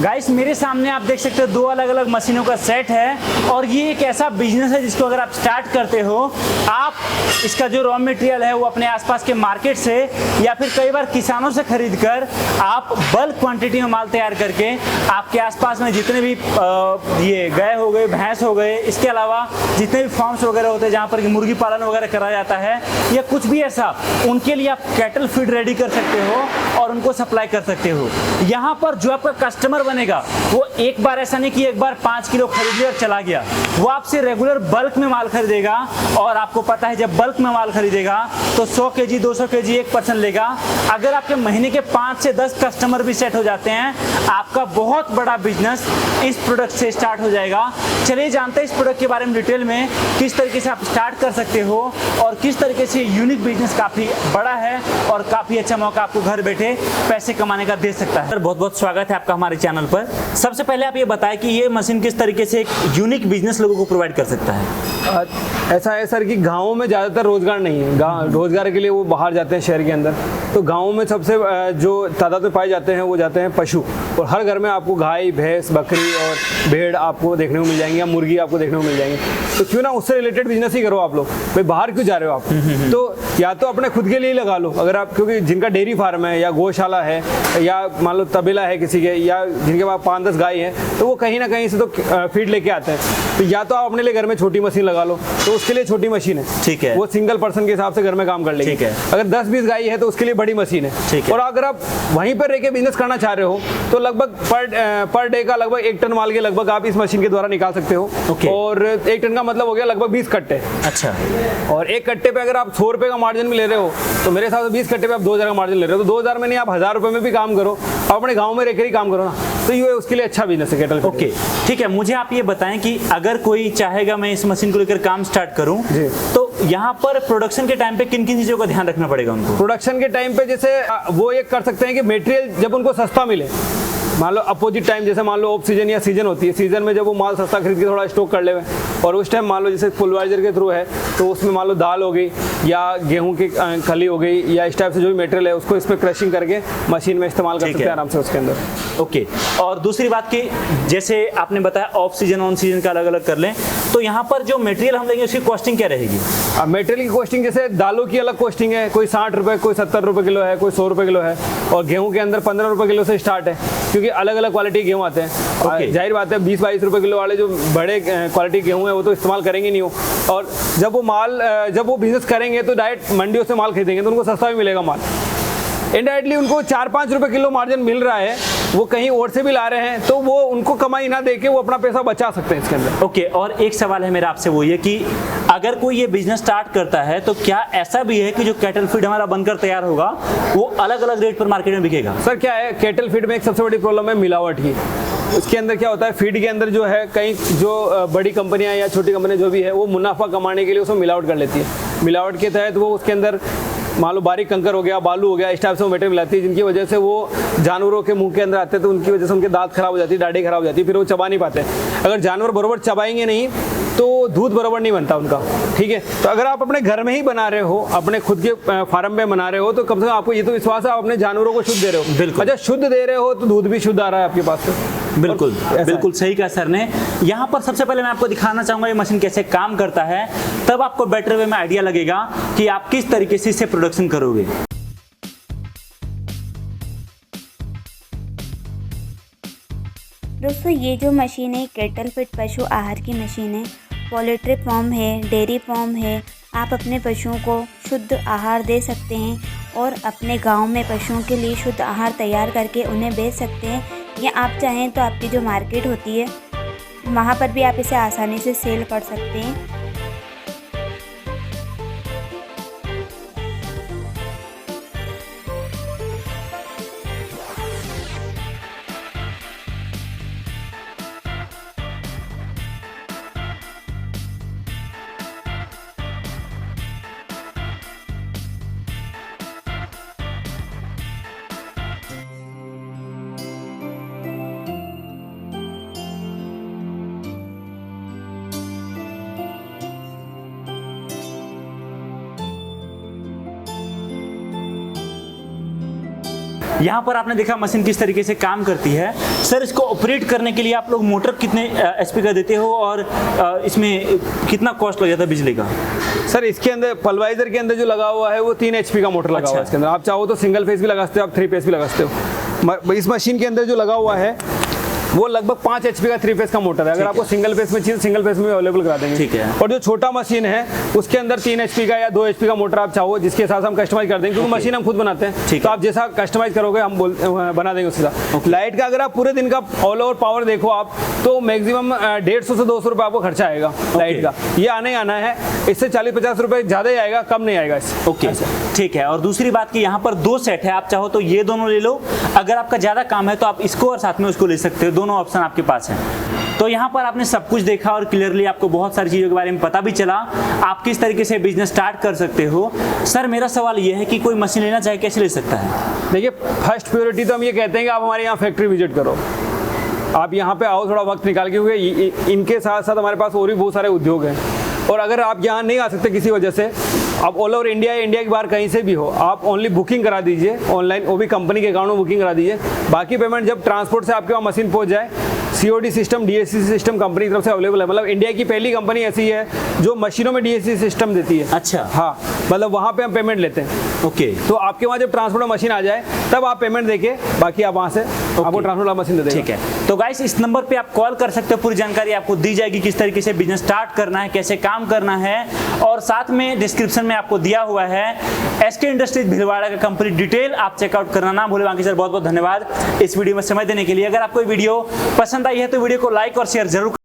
Guys मेरे सामने आप देख सकते हो दो अलग अलग मशीनों का सेट है और ये एक ऐसा बिजनेस है जिसको अगर आप स्टार्ट करते हो, आप इसका जो रॉ मटेरियल है वो अपने आसपास के मार्केट से या फिर कई बार किसानों से खरीद कर आप बल्क क्वांटिटी में माल तैयार करके आपके आसपास में जितने भी ये गाय हो गए, भैंस हो गए, इसके अलावा जितने भी फार्म्स वगैरह होते हैं जहाँ पर मुर्गी पालन वगैरह करा जाता है या कुछ भी ऐसा, उनके लिए आप कैटल फीड रेडी कर सकते हो और उनको सप्लाई कर सकते हो। यहाँ पर जो आपका कस्टमर बनेगा वो एक बार ऐसा नहीं कि एक बार 5 किलो खरीद लिया और चला गया, वो आपसे रेगुलर बल्क में माल खरीदेगा और आपको पता है जब बल्क में माल खरीदेगा तो 100 केजी 200 केजी 1% लेगा। अगर आपके महीने के 5 से 10 कस्टमर भी सेट हो जाते हैं, आपका बहुत बड़ा बिजनेस इस प्रोडक्ट से स्टार्ट हो जाएगा। चलिए जानते हैं इस प्रोडक्ट के बारे में डिटेल में, किस तरीके से आप स्टार्ट कर सकते हो और किस तरीके से यूनिक बिजनेस काफ़ी बड़ा है और काफ़ी अच्छा मौका आपको घर बैठे पैसे कमाने का दे सकता है। बहुत बहुत स्वागत है आपका हमारे चैनल पर। सबसे पहले आप ये बताएं कि ये मशीन किस तरीके से एक यूनिक बिजनेस लोगों को प्रोवाइड कर सकता है। ऐसा है सर कि गाँव में ज़्यादातर रोजगार नहीं है, रोजगार के लिए वो बाहर जाते हैं शहर के अंदर। तो गाँव में सबसे जो तादाद में पाए जाते हैं वो जाते हैं पशु, और हर घर में आपको गाय, भैंस, बकरी और भेड़ आपको देखने को मिल जाएंगी या मुर्गी आपको देखने को मिल जाएंगी। तो क्यों ना उससे रिलेटेड बिजनेस ही करो आप लोग। भाई बाहर क्यों जा रहे हो आप? तो या तो अपने खुद के लिए लगा लो, अगर आप, क्योंकि जिनका डेयरी फार्म है या गौशाला है या मान लो तबेला है किसी के, या जिनके पास 5-10 गाय हैं, तो वो कहीं ना कहीं से तो फीड लेके आते हैं। तो या तो आप अपने लिए घर में छोटी मशीन लगा लो, तो उसके लिए छोटी मशीन है, ठीक है, वो सिंगल पर्सन के हिसाब से घर में काम कर लेगी। ठीक है। अगर 10-20 गाय है तो उसके लिए बड़ी मशीन है। ठीक है। और अगर आप वहीं पर रह के बिजनेस करना चाह रहे हो तो लगभग पर डे का लगभग 1 टन माल के लगभग आप इस मशीन के द्वारा निकाल सकते हो। और 1 टन का मतलब हो गया लगभग 20 कट्टे। अच्छा। और एक कट्टे पे अगर आप 100 रुपए का मार्जिन में ले रहे हो तो मेरे हिसाब से 20 कट्टे पे आप 2000 का मार्जिन ले रहे हो, तो 2000 में नहीं आप 1000 रुपए में भी काम करो, आप अपने गाँव में रहकर ही काम करो ना, तो ये उसके लिए अच्छा बिजनेस है कैटल। ओके, ठीक है। मुझे आप ये बताएं कि अगर कोई चाहेगा मैं इस मशीन को लेकर काम स्टार्ट करूं, तो यहाँ पर प्रोडक्शन के टाइम पे किन किन चीजों का ध्यान रखना पड़ेगा उनको? प्रोडक्शन के टाइम पे जैसे वो ये कर सकते हैं कि मटेरियल जब उनको सस्ता मिले, मान लो अपोजिट टाइम, जैसे मान लो ऑफ सीजन या सीजन होती है, सीजन में जब वो माल सस्ता खरीद के थोड़ा स्टॉक कर ले, और उस टाइम मान लो जैसे फुलवाइजर के थ्रू है तो उसमें मान लो दाल हो गई या गेहूं की खली हो गई या इस टाइप से जो भी मटेरियल है उसको इसमें क्रशिंग करके मशीन में इस्तेमाल कर सकते हैं आराम से उसके अंदर। ओके। और दूसरी बात की, जैसे आपने बताया ऑफ सीजन ऑन सीजन का अलग अलग कर लें, तो यहाँ पर जो मटेरियल हम लेंगे उसकी कॉस्टिंग क्या रहेगी? मटेरियल की कॉस्टिंग जैसे दालों की अलग कॉस्टिंग है, कोई 60 रुपये, कोई 70 रुपये किलो है, कोई 100 रुपये किलो है, और गेहूं के अंदर 15 रुपये किलो से स्टार्ट है, क्योंकि अलग अलग क्वालिटी गेहूं आते हैं। जाहिर बात है 20-22 रुपये किलो वाले जो बड़े क्वालिटी गेहूं है वो तो इस्तेमाल करेंगे नहीं हो, और जब वो बिजनेस करेंगे तो डायरेक्ट मंडियों से माल खरीदेंगे तो उनको सस्ता भी मिलेगा माल। इनडायरेक्टली उनको 4-5 रुपये किलो मार्जिन मिल रहा है, वो कहीं और से भी ला रहे हैं, तो वो उनको कमाई ना देके वो अपना पैसा बचा सकते हैं इसके अंदर। ओके। और एक सवाल है मेरा आपसे, वो ये कि अगर कोई ये बिजनेस स्टार्ट करता है तो क्या ऐसा भी है कि जो कैटल फीड हमारा बनकर तैयार होगा वो अलग अलग रेट पर मार्केट में बिकेगा? सर क्या है, कैटल फीड में एक सबसे बड़ी प्रॉब्लम है मिलावट की। उसके अंदर क्या होता है, फीड के अंदर जो है कई जो बड़ी कंपनियां या छोटी कंपनियां जो भी है वो मुनाफा कमाने के लिए उसमें मिलावट कर लेती है। मिलावट के तहत वो उसके अंदर मान लो बारीक कंकर हो गया, बालू हो गया, इस टाइप से वो मटेरियल मिलाती है, जिनकी वजह से वो जानवरों के मुंह के अंदर आते हैं, तो उनकी वजह से उनके दांत खराब हो जाती है, दाढ़ी खराब हो जाती है, फिर वो चबा नहीं पाते। अगर जानवर बराबर चबाएंगे नहीं तो दूध बराबर नहीं बनता उनका। ठीक है। तो अगर आप अपने घर में ही बना रहे हो, अपने खुद के फार्म में बना रहे हो, तो कम से कम आपको ये तो विश्वास है आप अपने जानवरों को शुद्ध दे रहे हो। बिल्कुल। अच्छा, शुद्ध दे रहे हो तो दूध भी शुद्ध आ रहा है आपके पास से। बिल्कुल बिल्कुल सही कहा सर ने। यहाँ पर सबसे पहले मैं आपको दिखाना चाहूंगा ये मशीन कैसे काम करता है, तब आपको बेटर वे में आइडिया लगेगा कि आप किस तरीके से इसे प्रोडक्शन करोगे। दोस्तों ये जो मशीन है कैटल फीड पशु आहार की मशीन है, पोल्ट्री फार्म है, डेयरी फार्म है, आप अपने पशुओं को शुद्ध आहार दे सकते हैं और अपने गांव में पशुओं के लिए शुद्ध आहार तैयार करके उन्हें बेच सकते हैं, या आप चाहें तो आपकी जो मार्केट होती है वहाँ पर भी आप इसे आसानी से सेल कर सकते हैं। यहाँ पर आपने देखा मशीन किस तरीके से काम करती है। सर, इसको ऑपरेट करने के लिए आप लोग मोटर कितने एचपी का देते हो और इसमें कितना कॉस्ट लग जाता है बिजली का? सर, इसके अंदर पल्वराइजर के अंदर जो लगा हुआ है वो 3 HP का मोटर लगा हुआ है इसके अंदर। आप चाहो तो सिंगल फेस भी लगा सकते हो, आप 3 फेस भी लगा सकते हो। इस मशीन के अंदर जो लगा हुआ है वो लगभग 5 HP का 3 फेस का मोटर है। अगर आपको सिंगल फेस में चाहिए, सिंगल फेस में अवेलेबल करा देंगे। ठीक है। और जो छोटा मशीन है उसके अंदर 3 HP का या 2 HP का मोटर आप चाहो, जिसके हिसाब से हम कस्टमाइज कर देंगे, क्योंकि मशीन हम खुद बनाते हैं। तो आप जैसा कस्टमाइज करोगे हम बना देंगे उसके साथ। लाइट का अगर आप पूरे दिन का ऑल ओवर पावर देखो आप, तो मैक्सिमम 150 से 200 रुपये आपको खर्चा आएगा लाइट का। ये आना है, इससे 40-50 रुपये ज़्यादा ही आएगा, कम नहीं आएगा इससे। ओके, ठीक है। और दूसरी बात कि यहाँ पर 2 सेट है, आप चाहो तो ये दोनों ले लो, अगर आपका ज़्यादा काम है तो आप इसको और साथ में उसको ले सकते हो, दोनों ऑप्शन आपके पास है। तो यहाँ पर आपने सब कुछ देखा और क्लियरली आपको बहुत सारी चीज़ों के बारे में पता भी चला, आप किस तरीके से बिजनेस स्टार्ट कर सकते हो। सर, मेरा सवाल ये है कि कोई मशीन लेना चाहे कैसे ले सकता है? देखिए, फर्स्ट प्रायोरिटी तो हम ये कहते हैं कि आप हमारे यहाँ फैक्ट्री विजिट करो, आप यहाँ पे आओ थोड़ा वक्त निकाल के, क्योंकि इनके साथ साथ हमारे पास और भी बहुत सारे उद्योग हैं। और अगर आप यहाँ नहीं आ सकते किसी वजह से, आप ऑल ओवर इंडिया या इंडिया के बाहर कहीं से भी हो, आप ओनली बुकिंग करा दीजिए ऑनलाइन, वो भी कंपनी के अकाउंट में बुकिंग करा दीजिए। बाकी पेमेंट जब ट्रांसपोर्ट से आपके वहाँ मशीन पहुँच जाए, COD system, DSC system company की तरफ से अवेलेबल है। मतलब इंडिया की पहली कंपनी ऐसी है जो मशीनों में DSC सिस्टम देती है। अच्छा। हाँ, मतलब वहाँ पे हम पेमेंट लेते हैं। ओके। तो आपके वहाँ जब ट्रांसपोर्ट मशीन आ जाए तब आप पेमेंट देके बाकी आप वहाँ से आपको ट्रांसपोर्ट मशीन दे देंगे। ठीक है। तो गाइस, इस नंबर पे आप कॉल कर सकते हो, पूरी जानकारी आपको दी जाएगी किस तरीके से बिजनेस स्टार्ट करना है, कैसे काम करना है। और साथ में डिस्क्रिप्शन में आपको दिया हुआ है SK इंडस्ट्रीज भीलवाड़ा का कंप्लीट डिटेल, आप चेकआउट करना ना भूलें। बाकी सर, बहुत बहुत धन्यवाद इस वीडियो में समय देने के लिए। अगर आपको वीडियो पसंद आई है तो वीडियो को लाइक और शेयर जरूर